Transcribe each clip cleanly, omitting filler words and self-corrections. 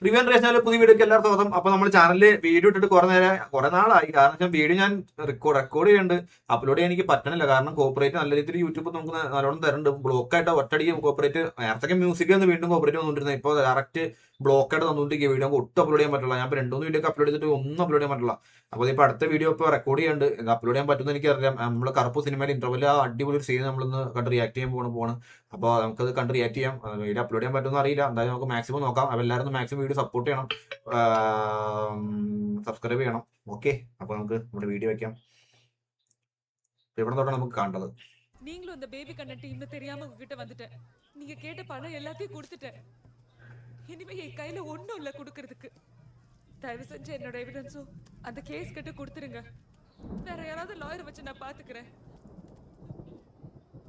Review റേഷനിലെ പുതിയ വീഡിയോക്ക് എല്ലാവർക്കും സ്വാഗതം. അപ്പൊ നമ്മൾ ചാനലിൽ വീഡിയോ ഇട്ടിട്ട് കുറെ നാളായി. കാരണം വെച്ചാൽ വീഡിയോ ഞാൻ റെക്കോർഡ് ചെയ്യുന്നുണ്ട്, അപ്ലോഡ് ചെയ്യാൻ എനിക്ക് പറ്റണില്ല. കാരണം കോപ്പറേറ്റ് നല്ല രീതിയിൽ യൂട്യൂബ് നമുക്ക് നല്ലോണം തരുന്നുണ്ട്. ബ്ലോക്ക് ആയിട്ട് ഒറ്റടിക്ക് കോപ്പറേറ്റ്, നേരത്തെ മ്യൂസിക് ഒന്ന് വീണ്ടും കോപ്പറേറ്റ് വന്നുകൊണ്ടിരുന്നത്, ഇപ്പോൾ ഡയറക്റ്റ് ബ്ലോക്ക് ആയിട്ട് തന്നുകൊണ്ടിരിക്കുക. വീഡിയോ ഒട്ടും അപ്ലോഡ് ചെയ്യാൻ പറ്റില്ല. ഞാൻ 2-3 വീഡിയോ അപ്ലോഡ് ചെയ്തിട്ട് ഒന്നും അപ്ലോഡ് ചെയ്യാൻ പറ്റില്ല. അപ്പോൾ ഇപ്പോൾ അടുത്ത വീഡിയോ ഇപ്പോൾ റെക്കോർഡ് ചെയ്യുന്നുണ്ട്, ഇത് അപ്ലോഡ് ചെയ്യാൻ പറ്റുമെന്ന് എനിക്കറിയാം. നമ്മൾ കറുപ്പ് സിനിമയിൽ ഇന്റർവെൽ ആ അടിപൊളി ഒരു സീൻ നമ്മളിന്ന് കണ്ട് റിയാക്ട് ചെയ്യാൻ പോകണം. അപ്പോൾ നമുക്കത് കണ്ട് റിയാക്ട് ചെയ്യാം. വീഡിയോ അപ്ലോഡ് ചെയ്യാൻ പറ്റുമെന്ന് അറിയില്ല, എന്തായാലും നമുക്ക് മാക്സിമം നോക്കാം. അപ്പോൾ എല്ലാവരും മാക്സിമം വീഡിയോ സപ്പോർട്ട് ചെയ്യണം, സബ്സ്ക്രൈബ് ചെയ്യണം. ഓക്കെ, അപ്പോൾ നമുക്ക് നമ്മുടെ വീഡിയോ വയ്ക്കാം. എവിടെ തൊട്ടാണ് നമുക്ക് കാണേണ്ടത്? நீங்களும் அந்த பேபி கண்ண டீம்னு தெரியாம உங்ககிட்ட வந்துட்டேன். நீங்க கேட்ட பணம் எல்லாத்தையும் கொடுத்துட்டேன். இனிமே என் கையில ஒண்ணும் இல்ல கொடுக்கறதுக்கு. தயவு செஞ்சு என்னோட எவிடன்ஸும் அந்த கேஸ் கிட்ட கொடுத்துருங்க. வேற யாராவது லாயர் வச்சு நான் பாத்துக்கிறேன்.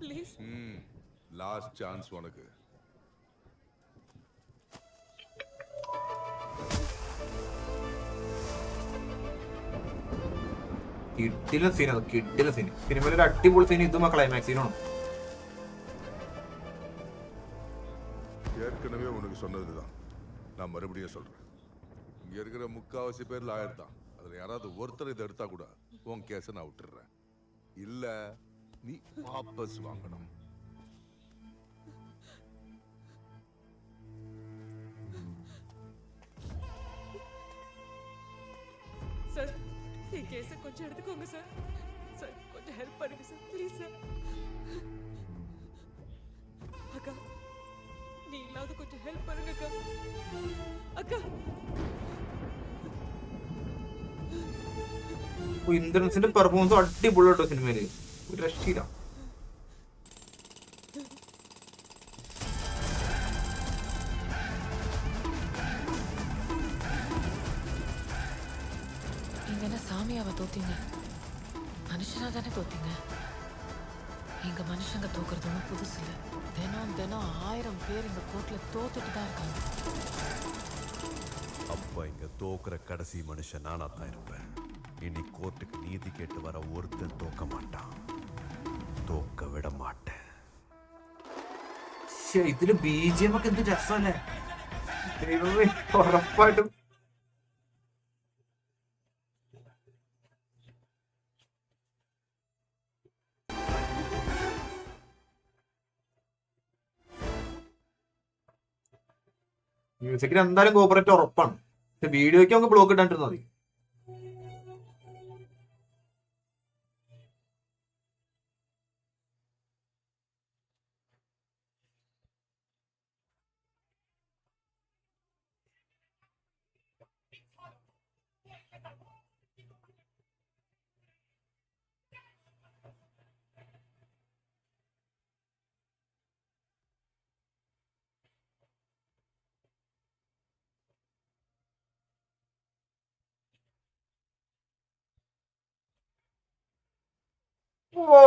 ப்ளீஸ். லாஸ்ட் சான்ஸ் உனக்கு. കിട്ടില്ല സീൻ, അത് കിട്ടില്ല സീൻ. സിനിമയിൽ ഒരു അടിപൊളി സീൻ ഇതും ക്ലൈമാക്സ് സീനാണ്. ஏற்கனவே உனக்கு சொன்னதுதான், நான் மறுபடியும் சொல்றேன். இங்க இருக்கிற முக்காவாசி பேர் லாயர் தான். அதுல யாராவது ஒருத்தர் இதை எடுத்தா கூட உன் கேஸை நான் விட்டுடுறேன். இல்ல நீ வாபஸ் வாங்கணும். சார், என் கேஸ கொஞ்சம் எடுத்துக்கோங்க சார். சார், கொஞ்சம் ஹெல்ப் பண்ணுங்க சார், ப்ளீஸ் சார். அக்கா, நீ இல்லாத கொஞ்சம் ஹெல்ப் பண்ணுங்க அக்கா. அக்கா, ഇന്ദ്രൻസിന്റെ പെർഫോമൻസ് അടിപൊളി കേട്ടോ സിനിമയില്, ഒരു രക്ഷയില്ല. நீங்க என்ன சாமியாவை தோத்தீங்க? மனுஷனா தானே தோத்தீங்க. எங்க மனுஷங்க தோக்குறது ஒன்றும் புதுசு இல்லை. தினம் தினம் 1000 பேர் இந்த கோர்ட்ல தோத்துட்டு தான் இருக்காங்க. அப்ப இங்க தோக்குற கடைசி மனுஷன் நானா தான் இருப்பேன். இனி கோர்ட்டுக்கு நீதி கேட்டு வர ஒருத்தன் தோக்க மாட்டான், தோக்க விட மாட்டேன். ഇതില് BGM ഒക്കെ എന്ത് രസമല്ലേ, ഉറപ്പായിട്ടും. മ്യൂസിക്കിന് എന്തായാലും കോപ്പറേറ്റ് ഉറപ്പാണ്. വീഡിയോയ്ക്ക് നമുക്ക് ബ്ലോക്ക് ഇട്ടാണ്ടിരുന്നാൽ മതി. ഓ,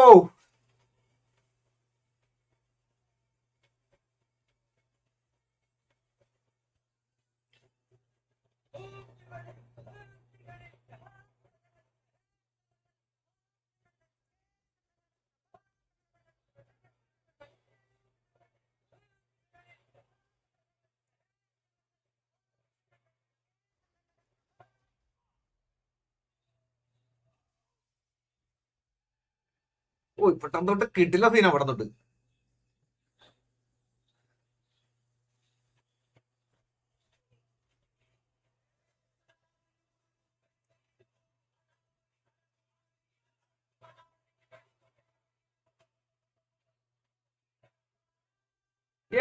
ഓ ഇപ്പൊ തൊട്ട് കിട്ടില്ല സീനാ അവിടെ തൊട്ട്.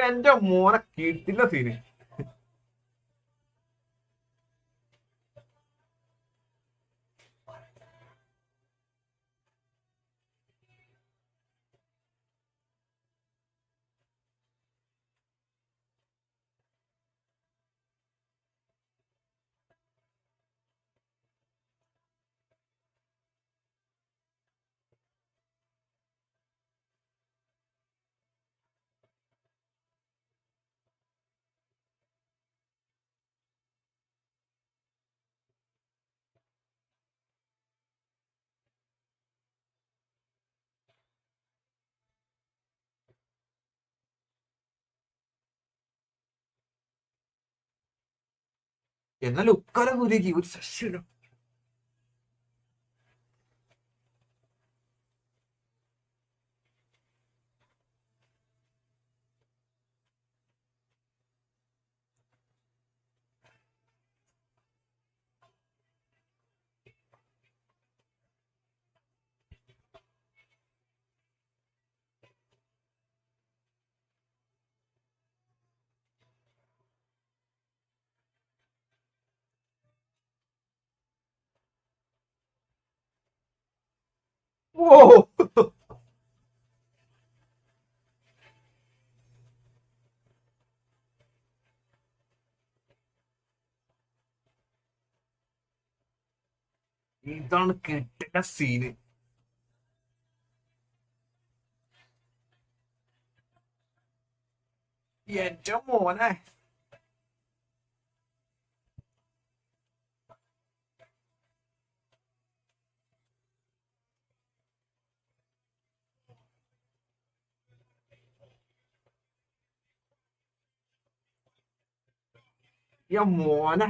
എന്റെ മോനെ കിട്ടില്ല സീന്. എന്നാൽ ഉക്കാല കുരുക്കി ഒരു ശശിയുടെ ഓ ഇതാണ് കിട്ടുന്ന സീന്. എന്റെ മോനെ മോനെ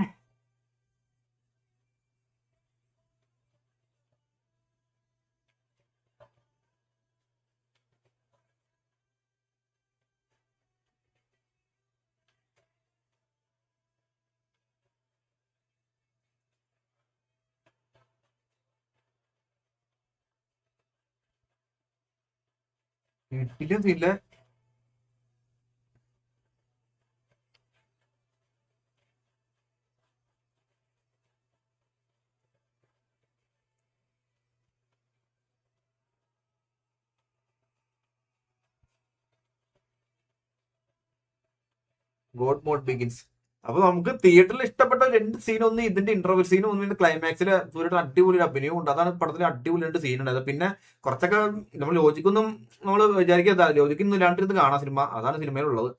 കിട്ടില്ല. God mode begins. അപ്പൊ നമുക്ക് തിയേറ്ററിൽ ഇഷ്ടപ്പെട്ട രണ്ട് സീൻ, ഒന്ന് ഇതിന്റെ ഇന്റർവ്യൂ സീനും, ഒന്ന് ഇതിന്റെ ക്ലൈമാക്സിൽ സൂര്യയുടെ അടിപൊളി ഒരു അഭിനയവും ഉണ്ട്. അതാണ് പടത്തിൽ അടിപൊളി രണ്ട് സീൻ ഉണ്ടായത്. പിന്നെ കുറച്ചൊക്കെ നമ്മൾ ലോജിക്കൊന്നും നമ്മൾ വിചാരിക്കാത്ത ലോജിക്കൊന്നും ഇല്ലാണ്ടിരുന്ന് കാണാം സിനിമ. അതാണ് സിനിമയിലുള്ളത്.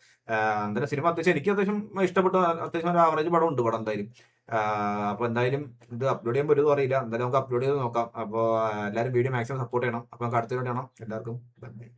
എന്തായാലും സിനിമ അത്യാവശ്യം എനിക്ക് അത്യാവശ്യം ഇഷ്ടപ്പെട്ട അത്യാവശ്യം ഒരു ആവറേജ് പടം ഉണ്ട് പടം എന്തായാലും. അപ്പൊ എന്തായാലും ഇത് അപ്ലോഡ് ചെയ്യാൻ പറ്റുമോ അറിയില്ല. എന്തായാലും നമുക്ക് അപ്ലോഡ് ചെയ്ത് നോക്കാം. അപ്പോൾ എല്ലാവരും വീഡിയോ മാക്സിമം സപ്പോർട്ട് ചെയ്യണം. അപ്പൊ നമുക്ക് അടുത്ത വീഡിയോ കാണാം. എല്ലാവർക്കും